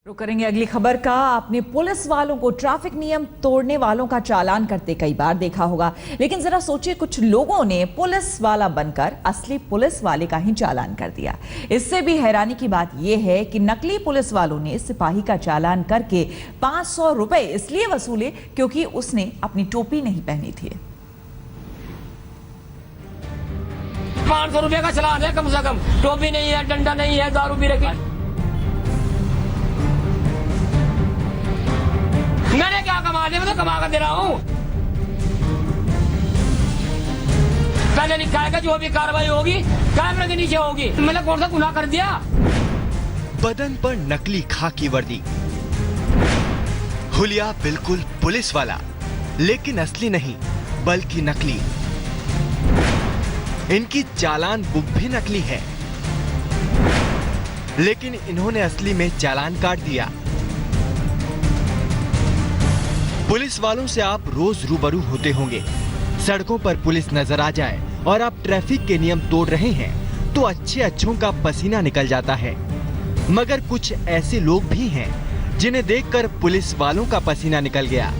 रुक करेंगे अगली खबर का। आपने पुलिस वालों को ट्रैफिक नियम तोड़ने वालों का चालान करते कई बार देखा होगा, लेकिन जरा सोचिए कुछ लोगों ने पुलिस वाला बनकर असली पुलिस वाले का ही चालान कर दिया। इससे भी हैरानी की बात यह है कि नकली पुलिस वालों ने सिपाही का चालान करके 500 रुपए इसलिए वसूले क्योंकि उसने अपनी टोपी नहीं पहनी थी। 500 रुपए का चालान है, कम से कम टोपी नहीं है, डंडा नहीं है, दारू भी रखी। मैंने क्या कमा दिया, मैं तो कमा कर दे रहा हूँ। पहले लिखा है कि जो भी कार्रवाई होगी कैमरे के नीचे होगी। मैंने कौन सा गुनाह कर दिया? बदन पर नकली खाकी वर्दी, हुलिया बिल्कुल पुलिस वाला, लेकिन असली नहीं बल्कि नकली। इनकी चालान बुक भी नकली है, लेकिन इन्होंने असली में चालान काट दिया। पुलिस वालों से आप रोज रूबरू होते होंगे। सड़कों पर पुलिस नजर आ जाए और आप ट्रैफिक के नियम तोड़ रहे हैं तो अच्छों का पसीना निकल जाता है। मगर कुछ ऐसे लोग भी हैं जिन्हें देखकर पुलिस वालों का पसीना निकल गया।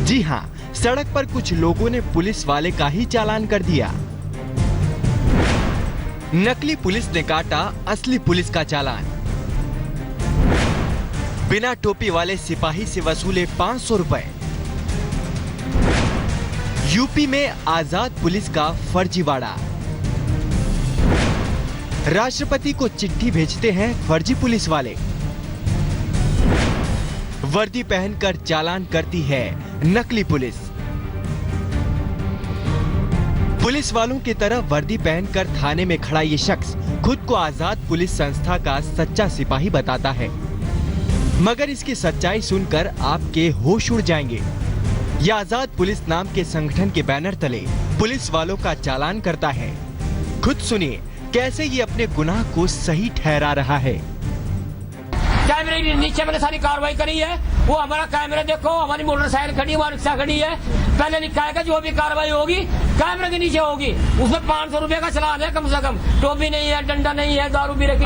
जी हां, सड़क पर कुछ लोगों ने पुलिस वाले का ही चालान कर दिया। नकली पुलिस ने काटा असली पुलिस का चालान। बिना टोपी वाले सिपाही से वसूले 500 रुपए। यूपी में आजाद पुलिस का फर्जीवाड़ा। राष्ट्रपति को चिट्ठी भेजते हैं फर्जी पुलिस वाले। वर्दी पहनकर चालान करती है नकली पुलिस। पुलिस वालों की तरह वर्दी पहनकर थाने में खड़ा ये शख्स खुद को आजाद पुलिस संस्था का सच्चा सिपाही बताता है। मगर इसकी सच्चाई सुनकर आपके होश उड़ जाएंगे। यह आजाद पुलिस नाम के संगठन के बैनर तले पुलिस वालों का चालान करता है। खुद सुनिए कैसे ये अपने गुनाह को सही ठहरा रहा है। कैमरे के नीचे मैंने सारी कार्रवाई करी है। वो हमारा कैमरा देखो, हमारी मोटरसाइकिल खड़ी, हमारी रिक्शा खड़ी है। पहले लिखा है कि जो भी कार्रवाई होगी कैमरे के नीचे होगी। उसमें 500 रुपए का चालान है, कम से कम टोपी नहीं है, डंडा नहीं है, दारू भी रखी।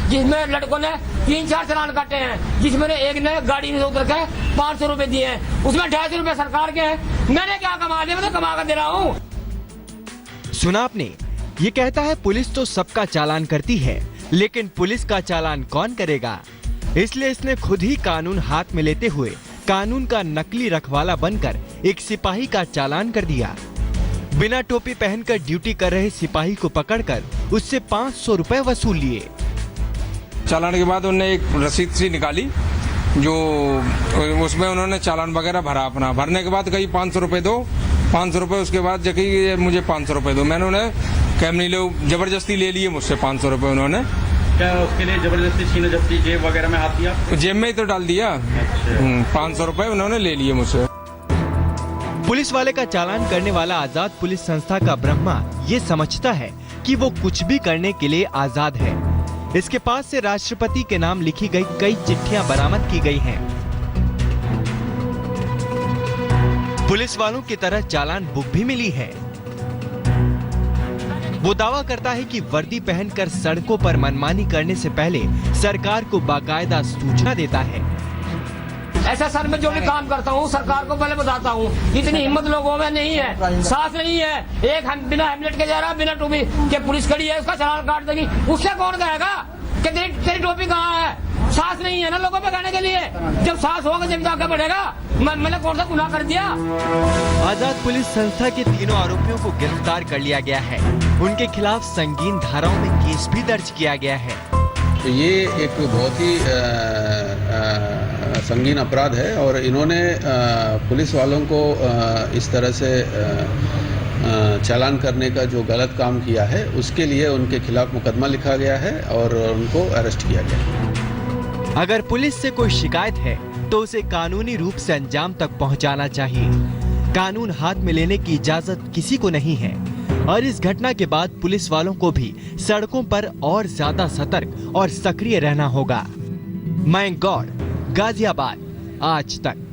जिसमें लड़कों ने 3-4 चालान काटे हैं, जिसमें एक ने गाड़ी में उतर के 500 रुपए दिए हैं। उसमें 250 रुपए सरकार के हैं। मैंने क्या कमा दिया, मैं तो कमा कर दे रहा हूँ। सुना आपने? ये कहता है पुलिस तो सबका चालान करती है, लेकिन पुलिस का चालान कौन करेगा। इसलिए इसने खुद ही कानून हाथ में लेते हुए कानून का नकली रखवाला बनकर एक सिपाही का चालान कर दिया। बिना टोपी पहनकर ड्यूटी कर रहे सिपाही को पकड़कर उससे 500 रुपए वसूल लिए। चालान के बाद उन्होंने एक रसीद सी निकाली, जो उसमें उन्होंने चालान वगैरह भरा। अपना भरने के बाद कहीं 500 रुपए दो, 500 रुपए। उसके बाद जबकि मुझे 500 रुपए दो, मैंने उन्हें कैमरे लोग जबरदस्ती ले लिए मुझसे 500 रुपए। उन्होंने क्या उसके लिए जबरदस्ती छीनो झपटी जेब वगैरह में हाथ दिया? जेब में ही तो डाल दिया। 500 रुपए उन्होंने ले लिए मुझसे। पुलिस वाले का चालान करने वाला आजाद पुलिस संस्था का ब्रह्मा ये समझता है कि वो कुछ भी करने के लिए आजाद है। इसके पास से राष्ट्रपति के नाम लिखी गई कई चिट्ठियां बरामद की गई हैं। पुलिस वालों की तरह चालान बुक भी मिली है। वो दावा करता है कि वर्दी पहनकर सड़कों पर मनमानी करने से पहले सरकार को बाकायदा सूचना देता है। ऐसा सर मैं जो भी काम करता हूँ सरकार को पहले बताता हूँ। इतनी हिम्मत लोगों में नहीं है, साथ नहीं है। एक हम बिना हेलमेट के जा रहा, बिना टोपी के पुलिस खड़ी है, उसका चालान काट देगी। उससे कौन कहेगा कि तेरी टोपी कहाँ है? साथ नहीं है ना लोगों पे कहने के लिए। जब साथ होगा जब आगे बढ़ेगा। मैंने कौन सा गुनाह कर दिया? आजाद पुलिस संस्था के तीनों आरोपियों को गिरफ्तार कर लिया गया है। उनके खिलाफ संगीन धाराओं में केस भी दर्ज किया गया है। तो ये एक बहुत ही संगीन अपराध है और इन्होंने पुलिस वालों को इस तरह से चालान करने का जो गलत काम किया है, उसके लिए उनके खिलाफ मुकदमा लिखा गया है और उनको अरेस्ट किया गया है। अगर पुलिस से कोई शिकायत है तो उसे कानूनी रूप से अंजाम तक पहुंचाना चाहिए। कानून हाथ में लेने की इजाजत किसी को नहीं है और इस घटना के बाद पुलिस वालों को भी सड़कों पर और ज्यादा सतर्क और सक्रिय रहना होगा। मैं गौड़, गाजियाबाद, आज तक।